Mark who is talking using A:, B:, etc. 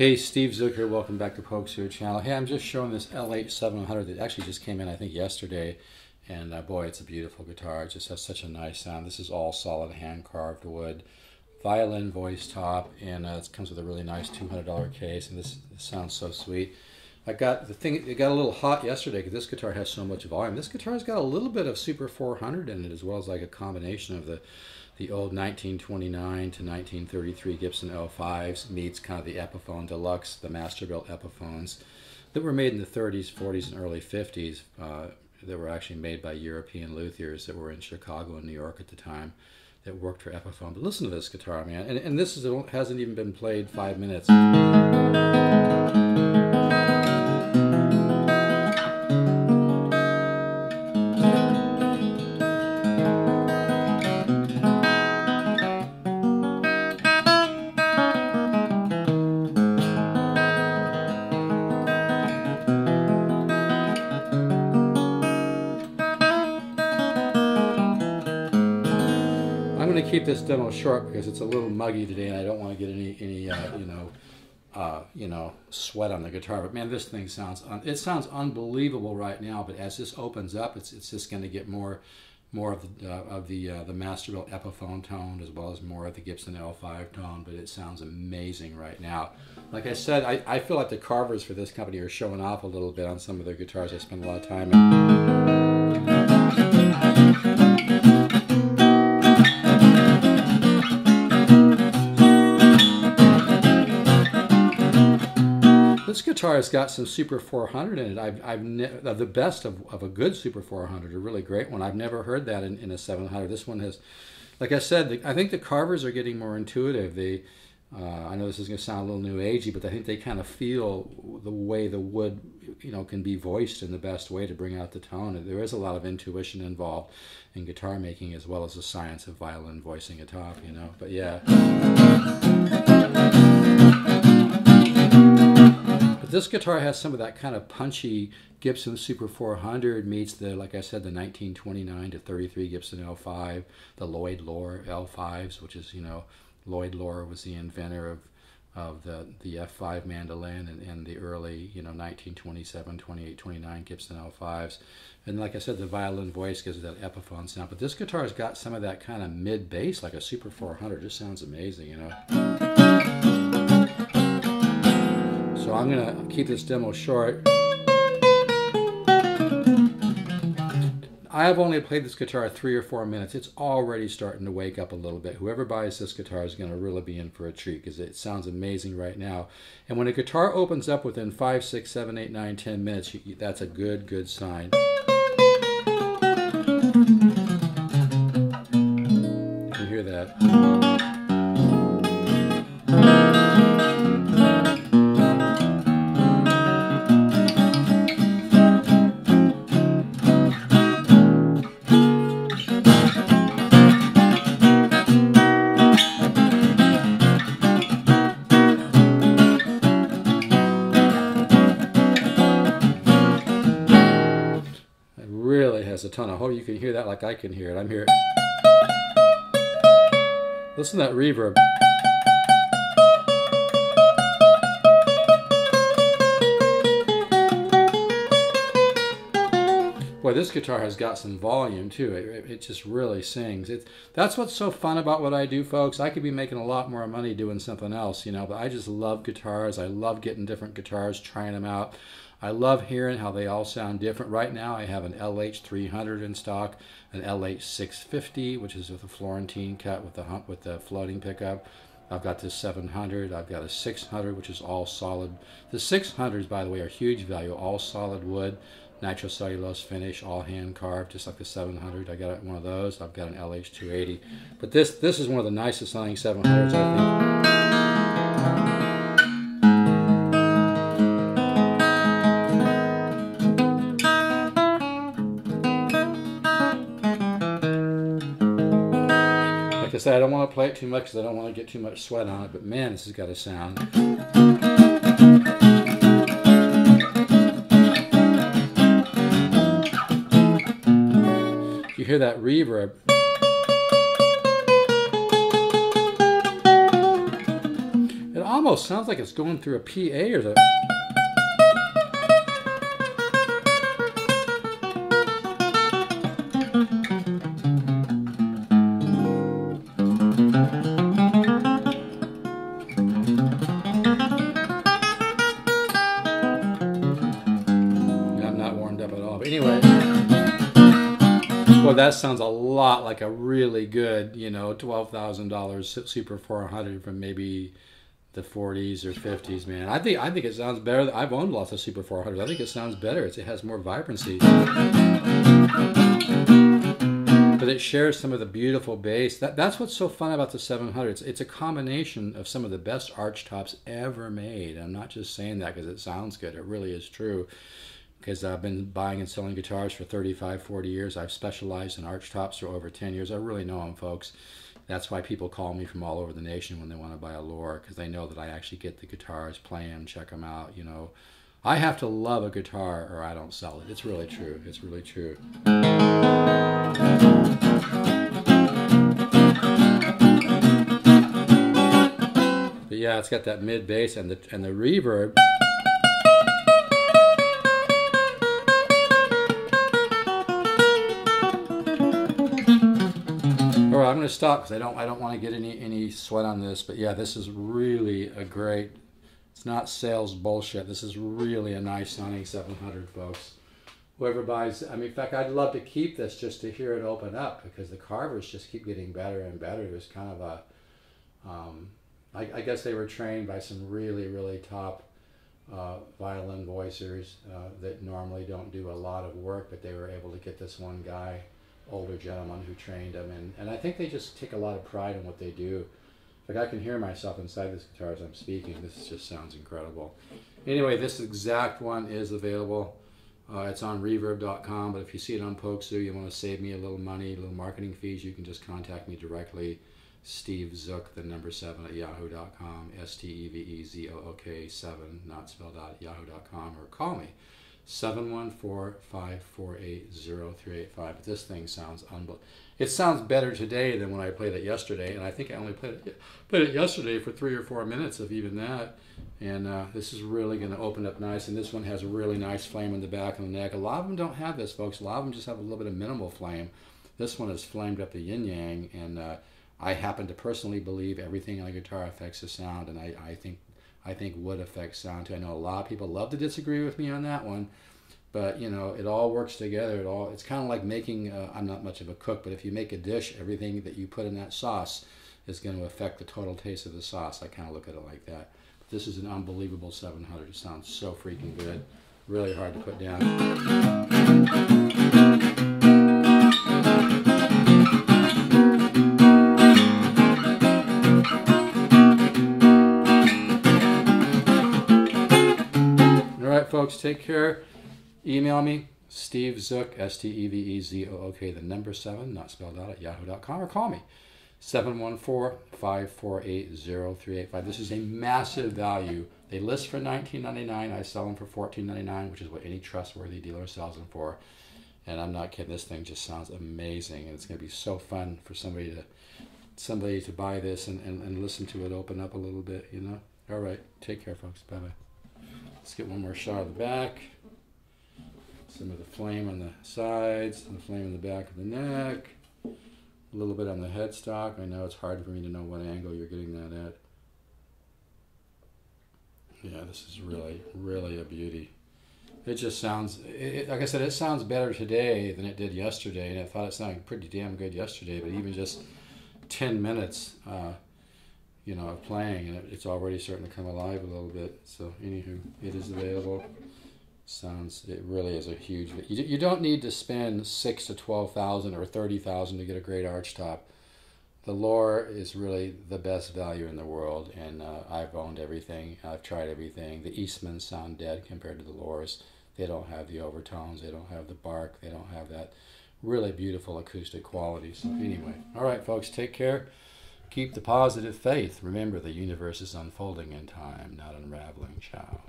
A: Hey, Steve Zucker, welcome back to Pokes Here channel. Hey, I'm just showing this L8 700 that actually just came in, I think, yesterday. And boy, it's a beautiful guitar. It just has such a nice sound. This is all solid hand-carved wood. Violin voice top, and it comes with a really nice $200 case, and this sounds so sweet. It got a little hot yesterday because this guitar has so much volume. This guitar's got a little bit of Super 400 in it, as well as like a combination of the old 1929 to 1933 Gibson L5s meets kind of the Epiphone Deluxe, the Masterbuilt Epiphones that were made in the 30s, 40s, and early 50s. That were actually made by European luthiers that were in Chicago and New York at the time that worked for Epiphone. But listen to this guitar, man. And this hasn't even been played 5 minutes. I'm going to keep this demo short because it's a little muggy today, and I don't want to get any sweat on the guitar. But man, this thing sounds unbelievable right now. But as this opens up, it's just going to get more of the Masterbuilt Epiphone tone, as well as more of the Gibson L5 tone. But it sounds amazing right now. Like I said, I feel like the carvers for this company are showing off a little bit on some of their guitars. I spend a lot of time in. This guitar has got some Super 400 in it. The best of a good Super 400, a really great one. I've never heard that in a 700. This one has, like I said, I think the carvers are getting more intuitive. I know this is going to sound a little new agey, but I think they kind of feel the way the wood, can be voiced in the best way to bring out the tone. There is a lot of intuition involved in guitar making, as well as the science of violin voicing a top, But yeah. This guitar has some of that kind of punchy Gibson Super 400 meets the, like I said, the 1929 to 33 Gibson L5, the Lloyd Loar L5s, which is, Lloyd Loar was the inventor of the F5 mandolin and the early, 1927, 28, 29 Gibson L5s. And like I said, the violin voice gives it that Epiphone sound. But this guitar has got some of that kind of mid bass, like a Super 400. It just sounds amazing, So I'm going to keep this demo short. I have only played this guitar 3 or 4 minutes. It's already starting to wake up a little bit. Whoever buys this guitar is going to really be in for a treat because it sounds amazing right now. And when a guitar opens up within 5, 6, 7, 8, 9, 10 minutes, that's a good sign. You can hear that. Really has a ton. I hope you can hear that like I can hear it. I'm here. Listen to that reverb. Boy, this guitar has got some volume too. It just really sings. That's what's so fun about what I do, folks. I could be making a lot more money doing something else, but I just love guitars. I love getting different guitars, trying them out. I love hearing how they all sound different. Right now I have an LH 300 in stock, an LH 650, which is with a Florentine cut with the floating pickup. I've got this 700. I've got a 600, which is all solid. The 600s, by the way, are huge value, all solid wood, nitrocellulose finish, all hand carved, just like the 700. I got one of those. I've got an LH 280. But this is one of the nicest sounding 700s, I think. Like I said, I don't want to play it too much because I don't want to get too much sweat on it, but man, this has got a sound. You hear that reverb. almost sounds like it's going through a PA or the. I'm not warmed up at all, but anyway. Well, that sounds a lot like a really good, you know, $12,000 Super 400 from maybe the 40s or 50s, man. I think it sounds better. I've owned lots of Super 400s. I think it sounds better. It has more vibrancy. But it shares some of the beautiful bass. That's what's so fun about the 700. It's a combination of some of the best arch tops ever made. I'm not just saying that because it sounds good. It really is true. Because I've been buying and selling guitars for 35, 40 years. I've specialized in arch tops for over 10 years. I really know them, folks. That's why people call me from all over the nation when they want to buy a lure, because they know that I actually get the guitars, play them, check them out, you know. I have to love a guitar or I don't sell it. It's really true. It's really true. But yeah, it's got that mid bass and the reverb. All right, I'm going to stop because I don't want to get any sweat on this. But yeah, this is really a great. It's not sales bullshit. This is really a nice sounding 700, folks. Whoever buys, I mean, in fact, I'd love to keep this just to hear it open up because the carvers just keep getting better and better. It was kind of a, I guess they were trained by some really, really top violin voicers that normally don't do a lot of work, but they were able to get this one guy, older gentleman who trained them, and I think they just take a lot of pride in what they do. Like I can hear myself inside this guitar as I'm speaking. This just sounds incredible. Anyway, this exact one is available. It's on reverb.com, but if you see it on Pokesoo, you want to save me a little money, a little marketing fees, you can just contact me directly. Steve Zook, the number 7 at yahoo.com, STEVEZOOK 7, not spelled out, at yahoo.com, or call me. 714-548-0385. But this thing sounds unbelievable. It sounds better today than when I played it yesterday, and I think I only played it yesterday for 3 or 4 minutes, if even that. And this is really going to open up nice, and this one has a really nice flame in the back and the neck. A lot of them don't have this, folks. A lot of them just have a little bit of minimal flame. This one is flamed up the yin-yang, and I happen to personally believe everything on a guitar affects the sound, and I think wood affects sound too. I know a lot of people love to disagree with me on that one, but you know, it all works together. It's kind of like making, I'm not much of a cook, but if you make a dish, everything that you put in that sauce is going to affect the total taste of the sauce. I kind of look at it like that. But this is an unbelievable 700. It sounds so freaking good. Really hard to put down. Folks, take care. Email me, Steve Zook, STEVEZOOK, the number 7, not spelled out, at yahoo.com, or call me, 714-548-0385. This is a massive value. They list for $19.99. I sell them for $14.99, which is what any trustworthy dealer sells them for. And I'm not kidding. This thing just sounds amazing, and it's going to be so fun for somebody to buy this and listen to it open up a little bit, you know. All right, take care, folks. Bye-bye. Let's get one more shot of the back. Some of the flame on the sides, and the flame in the back of the neck. A little bit on the headstock. I know it's hard for me to know what angle you're getting that at. Yeah, this is really, really a beauty. It just sounds, like I said, it sounds better today than it did yesterday, and I thought it sounded pretty damn good yesterday, but even just 10 minutes, you know, of playing, and it's already starting to come alive a little bit. So anywho, it is available. It really is a huge, you don't need to spend $6,000 to $12,000 or $30,000 to get a great arch top. The Lure is really the best value in the world, and I've owned everything. I've tried everything. The Eastmans sound dead compared to the Lures. They don't have the overtones. They don't have the bark. They don't have that really beautiful acoustic quality. So anyway, all right, folks, take care. Keep the positive faith. Remember, the universe is unfolding in time, not unraveling. Ciao.